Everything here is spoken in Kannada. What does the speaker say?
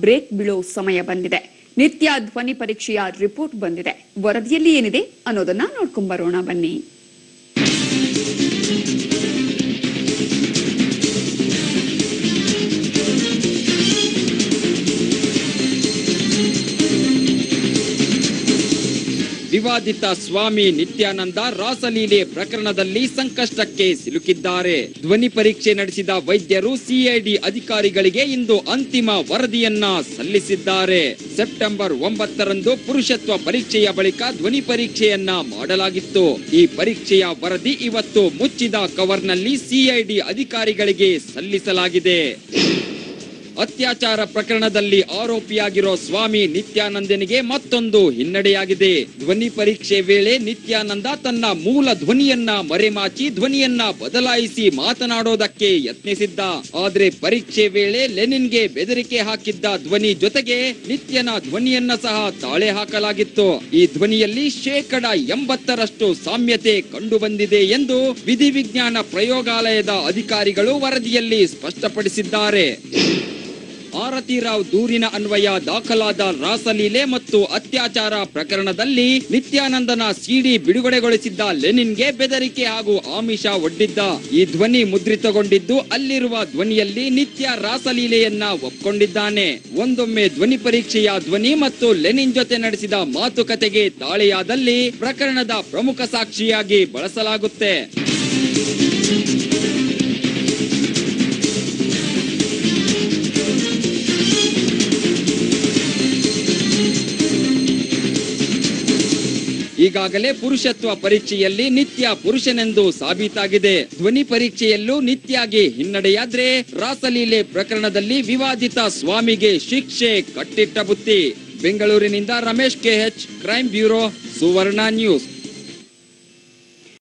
ಬ್ರೇಕ್ ಬೀಳೋ ಸಮಯ ಬಂದಿದೆ. ನಿತ್ಯ ಧ್ವನಿ ಪರೀಕ್ಷೆಯ ರಿಪೋರ್ಟ್ ಬಂದಿದೆ. ವರದಿಯಲ್ಲಿ ಏನಿದೆ ಅನ್ನೋದನ್ನ ನೋಡ್ಕೊಂಡ್ ಬರೋಣ ಬನ್ನಿ. ವಿವಾದಿತ ಸ್ವಾಮಿ ನಿತ್ಯಾನಂದ ರಾಸಲೀಲೆ ಪ್ರಕರಣದಲ್ಲಿ ಸಂಕಷ್ಟಕ್ಕೆ ಸಿಲುಕಿದ್ದಾರೆ. ಧ್ವನಿ ಪರೀಕ್ಷೆ ನಡೆಸಿದ ವೈದ್ಯರು ಸಿಐಡಿ ಅಧಿಕಾರಿಗಳಿಗೆ ಇಂದು ಅಂತಿಮ ವರದಿಯನ್ನ ಸಲ್ಲಿಸಿದ್ದಾರೆ. ಸೆಪ್ಟೆಂಬರ್ 9ರಂದು ಪುರುಷತ್ವ ಪರೀಕ್ಷೆಯ ಬಳಿಕ ಧ್ವನಿ ಪರೀಕ್ಷೆಯನ್ನ ಮಾಡಲಾಗಿತ್ತು. ಈ ಪರೀಕ್ಷೆಯ ವರದಿ ಇವತ್ತು ಮುಚ್ಚಿದ ಕವರ್ನಲ್ಲಿ ಸಿಐಡಿ ಅಧಿಕಾರಿಗಳಿಗೆ ಸಲ್ಲಿಸಲಾಗಿದೆ. ಅತ್ಯಾಚಾರ ಪ್ರಕರಣದಲ್ಲಿ ಆರೋಪಿಯಾಗಿರೋ ಸ್ವಾಮಿ ನಿತ್ಯಾನಂದನಿಗೆ ಮತ್ತೊಂದು ಹಿನ್ನಡೆಯಾಗಿದೆ. ಧ್ವನಿ ಪರೀಕ್ಷೆ ವೇಳೆ ನಿತ್ಯಾನಂದ ತನ್ನ ಮೂಲ ಧ್ವನಿಯನ್ನ ಮರೆಮಾಚಿ ಧ್ವನಿಯನ್ನ ಬದಲಾಯಿಸಿ ಮಾತನಾಡೋದಕ್ಕೆ ಯತ್ನಿಸಿದ್ದ. ಆದ್ರೆ ಪರೀಕ್ಷೆ ವೇಳೆ ಲೆನಿನ್ಗೆ ಬೆದರಿಕೆ ಹಾಕಿದ್ದ ಧ್ವನಿ ಜೊತೆಗೆ ನಿತ್ಯನ ಧ್ವನಿಯನ್ನ ಸಹ ತಾಳೆ ಹಾಕಲಾಗಿತ್ತು. ಈ ಧ್ವನಿಯಲ್ಲಿ 80% ಸಾಮ್ಯತೆ ಕಂಡು ಬಂದಿದೆ ಎಂದು ವಿಧಿವಿಜ್ಞಾನ ಪ್ರಯೋಗಾಲಯದ ಅಧಿಕಾರಿಗಳು ವರದಿಯಲ್ಲಿ ಸ್ಪಷ್ಟಪಡಿಸಿದ್ದಾರೆ. ಆರತಿ ರಾವ್ ದೂರಿನ ಅನ್ವಯ ದಾಖಲಾದ ರಾಸಲೀಲೆ ಮತ್ತು ಅತ್ಯಾಚಾರ ಪ್ರಕರಣದಲ್ಲಿ ನಿತ್ಯಾನಂದನ ಸಿಡಿ ಬಿಡುಗಡೆಗೊಳಿಸಿದ್ದ ಲೆನಿನ್ಗೆ ಬೆದರಿಕೆ ಹಾಗೂ ಆಮಿಷ ಒಡ್ಡಿದ್ದ. ಈ ಧ್ವನಿ ಮುದ್ರಿತಗೊಂಡಿದ್ದು ಅಲ್ಲಿರುವ ಧ್ವನಿಯಲ್ಲಿ ನಿತ್ಯ ರಾಸಲೀಲೆಯನ್ನ ಒಪ್ಕೊಂಡಿದ್ದಾನೆ. ಒಂದೊಮ್ಮೆ ಧ್ವನಿ ಪರೀಕ್ಷೆಯ ಧ್ವನಿ ಮತ್ತು ಲೆನಿನ್ ಜೊತೆ ನಡೆಸಿದ ಮಾತುಕತೆಗೆ ತಾಳೆಯಾದಲ್ಲಿ ಪ್ರಕರಣದ ಪ್ರಮುಖ ಸಾಕ್ಷಿಯಾಗಿ ಬಳಸಲಾಗುತ್ತೆ. ಈಗಾಗಲೇ ಪುರುಷತ್ವ ಪರೀಕ್ಷೆಯಲ್ಲಿ ನಿತ್ಯ ಪುರುಷನೆಂದು ಸಾಬೀತಾಗಿದೆ. ಧ್ವನಿ ಪರೀಕ್ಷೆಯಲ್ಲೂ ನಿತ್ಯಾಗೆ ಹಿನ್ನಡೆಯಾದ್ರೆ ರಾಸಲೀಲೆ ಪ್ರಕರಣದಲ್ಲಿ ವಿವಾದಿತ ಸ್ವಾಮಿಗೆ ಶಿಕ್ಷೆ ಕಟ್ಟಿಟ್ಟ ಬುತ್ತಿ. ಬೆಂಗಳೂರಿನಿಂದ ರಮೇಶ್ KH, ಕ್ರೈಮ್ ಬ್ಯೂರೋ, ಸುವರ್ಣ ನ್ಯೂಸ್.